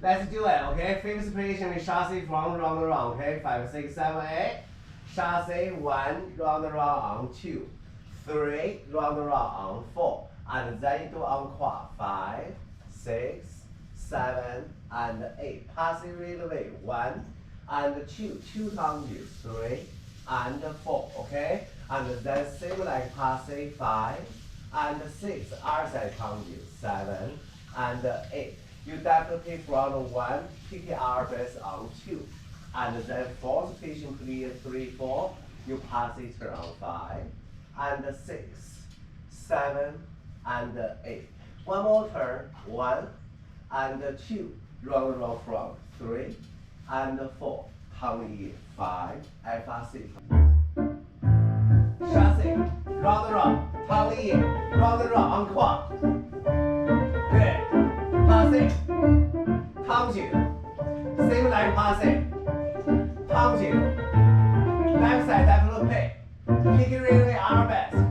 Let's do it, okay? Famous position with chassis from round around, okay? 5, 6, 7, 8. Chassis 1, round around on 2. 3, round around on 4. And then you do encore. 5, 6, 7, and 8. Passing rhythm 1 and 2. 2 times you. 3 and 4, okay? And then same like passing 5 and 6. Outside times you. 7 and 8. You definitely from 1, PKR based on 2. And then fourth position clear 3, 4. You pass it around 5 and 6, 7 and 8. One more turn. 1 and 2. Round from 3 and 4. Tongue in 5. F6. Chassis. Round. Tongue in. Round. Encore. Good. Passing. Tongue you. Same like passing. Tongue you. Left side definitely pay. Kick it really our best.